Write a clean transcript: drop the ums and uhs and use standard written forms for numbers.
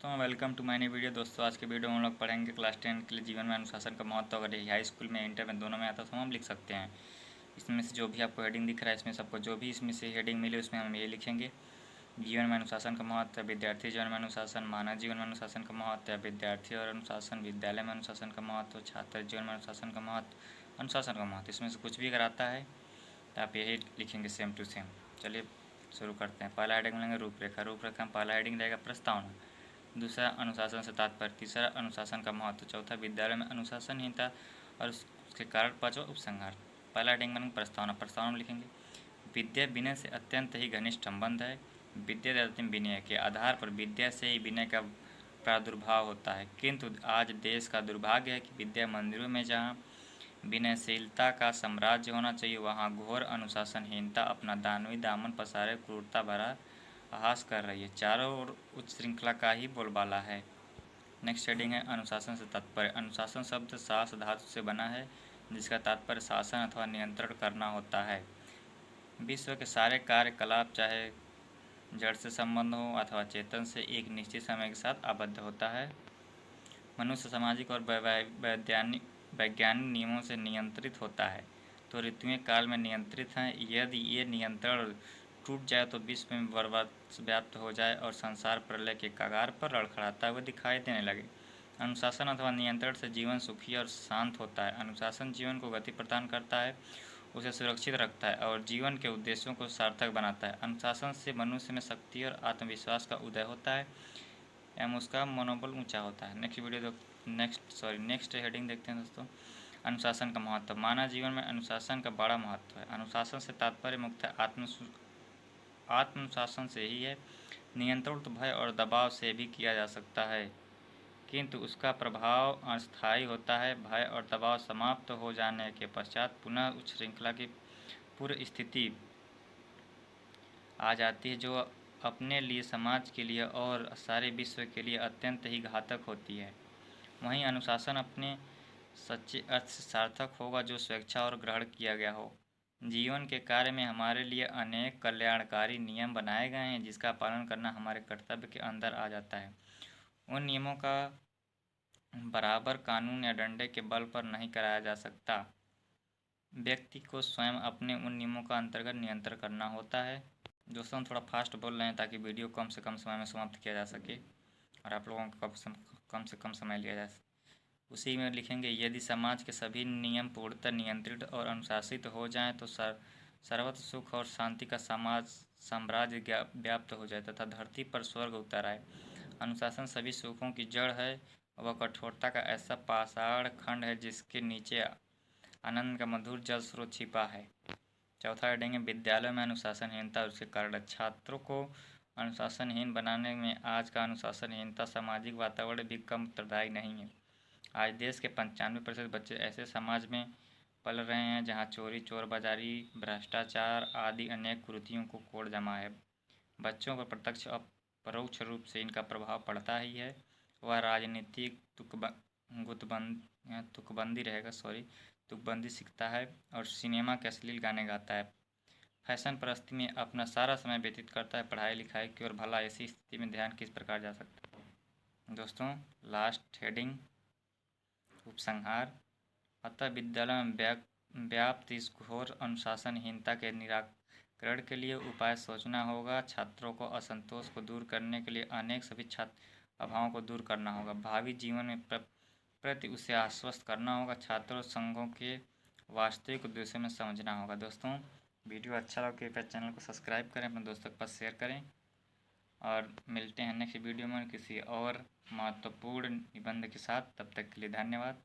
दोस्तों welcome to my new video. दोस्तों आज के वीडियो में हम लोग पढ़ेंगे क्लास 10 के लिए जीवन में अनुशासन का महत्व। अगर ये हाई स्कूल में इंटर में दोनों में आता तो हम लिख सकते हैं। इसमें से जो भी आपको हेडिंग दिख रहा है इसमें सबको जो भी इसमें से हेडिंग मिले उसमें हम ये लिखेंगे। जीवन में अनुशासन का महत्व, विद्यार्थी जीवन में अनुशासन, मानव जीवन में अनुशासन का महत्व, विद्यार्थी और अनुशासन, विद्यालय में अनुशासन का महत्व, छात्र जीवन में अनुशासन का महत्व, अनुशासन का महत्व। इसमें से कुछ भी अगर आता है तो आप यही लिखेंगे सेम टू सेम। चलिए शुरू करते हैं। पहला हेडिंग लेंगे रूपरेखा। रूपरेखा में पहला हेडिंग रहेगा प्रस्तावना, दूसरा अनुशासन से तात्पर्य, तीसरा अनुशासन का महत्व, चौथा विद्यालय में अनुशासनहीनता और उसके कारण, पांचवा उपसंहार। पहला हेडिंग बनेगा प्रस्तावना। प्रस्तावना में लिखेंगे विद्या विनय से अत्यंत ही घनिष्ठ संबंध है। विद्या देती विनय के आधार पर विद्या से ही विनय का प्रादुर्भाव होता है, किंतु आज देश का दुर्भाग्य है कि विद्या मंदिरों में जहाँ विनयशीलता का साम्राज्य होना चाहिए वहाँ घोर अनुशासनहीनता अपना दानवी दामन पसारे क्रूरता भरा हास कर रही है। चारों ओर उच्च श्रृंखला का ही बोलबाला है। नेक्स्ट हेडिंग है अनुशासन से तात्पर्य। अनुशासन शब्द शास धातु से बना है जिसका तात्पर्य शासन अथवा नियंत्रण करना होता है। विश्व के सारे कार्यकलाप चाहे जड़ से संबंध हो अथवा चेतन से एक निश्चित समय के साथ आबद्ध होता है। मनुष्य सामाजिक और वैज्ञानिक नियमों से नियंत्रित होता है तो ऋतुएं काल में नियंत्रित हैं। यदि ये नियंत्रण टूट जाए तो विश्व में बर्बाद व्याप्त हो जाए और संसार प्रलय के कगार पर लड़खड़ाता हुआ दिखाई देने लगे। अनुशासन अथवा नियंत्रण से जीवन सुखी और शांत होता है। अनुशासन जीवन को गति प्रदान करता है, उसे सुरक्षित रखता है और जीवन के उद्देश्यों को सार्थक बनाता है। अनुशासन से मनुष्य में शक्ति और आत्मविश्वास का उदय होता है एवं उसका मनोबल ऊंचा होता है। नेक्स्ट हेडिंग देखते हैं दोस्तों, अनुशासन का महत्व। मानव जीवन में अनुशासन का बड़ा महत्व है। अनुशासन से तात्पर्य मुख्यतः आत्मशासन से ही है। नियंत्रण तो भय और दबाव से भी किया जा सकता है, किंतु उसका प्रभाव अस्थायी होता है। भय और दबाव समाप्त हो जाने के पश्चात पुनः उच्च श्रृंखला की पूर्व स्थिति आ जाती है, जो अपने लिए, समाज के लिए और सारे विश्व के लिए अत्यंत ही घातक होती है। वहीं अनुशासन अपने सच्चे अर्थ से सार्थक होगा जो स्वेच्छा और ग्रहण किया गया हो। जीवन के कार्य में हमारे लिए अनेक कल्याणकारी नियम बनाए गए हैं जिसका पालन करना हमारे कर्तव्य के अंदर आ जाता है। उन नियमों का बराबर कानून या डंडे के बल पर नहीं कराया जा सकता। व्यक्ति को स्वयं अपने उन नियमों का अंतर्गत नियंत्रण करना होता है। दोस्तों हम थोड़ा फास्ट बोल रहे हैं ताकि वीडियो कम से कम समय में समाप्त किया जा सके और आप लोगों का कम से कम समय लिया जा सके। उसी में लिखेंगे यदि समाज के सभी नियम पूर्णतः नियंत्रित और अनुशासित हो जाएं तो सर्वत्र सुख और शांति का साम्राज्य व्याप्त हो जाए तथा धरती पर स्वर्ग उतर आए। अनुशासन सभी सुखों की जड़ है। वह कठोरता का ऐसा पाषाण खंड है जिसके नीचे आनंद का मधुर जल स्रोत छिपा है। चौथा हेडिंग है विद्यालय में अनुशासनहीनता और उसके कारण। छात्रों को अनुशासनहीन बनाने में आज का अनुशासनहीनता सामाजिक वातावरण भी कम उत्तरदायी नहीं है। आज देश के 95% बच्चे ऐसे समाज में पल रहे हैं जहां चोरी, चोरबाजारी, भ्रष्टाचार आदि अनेक कुरीतियों को कोड़ जमा है। बच्चों पर प्रत्यक्ष और परोक्ष रूप से इनका प्रभाव पड़ता ही है। वह राजनीतिक तुकबंदी सीखता है और सिनेमा के अश्लील गाने गाता है। फैशन परस्ती में अपना सारा समय व्यतीत करता है। पढ़ाई लिखाई की ओर भला ऐसी स्थिति में ध्यान किस प्रकार जा सकता है। दोस्तों लास्ट हेडिंग उपसंहार। अतः विद्यालय में व्याप्त इस घोर अनुशासनहीनता के निराकरण के लिए उपाय सोचना होगा। छात्रों को असंतोष को दूर करने के लिए अनेक सभी छात्र अभावों को दूर करना होगा। भावी जीवन में प्रति उसे आश्वस्त करना होगा। छात्रों संघों के वास्तविक उद्देश्य में समझना होगा। दोस्तों वीडियो अच्छा लगे कृपया चैनल को सब्सक्राइब करें, अपने दोस्तों के पास शेयर करें और मिलते हैं नेक्स्ट वीडियो में किसी और महत्वपूर्ण निबंध के साथ। तब तक के लिए धन्यवाद।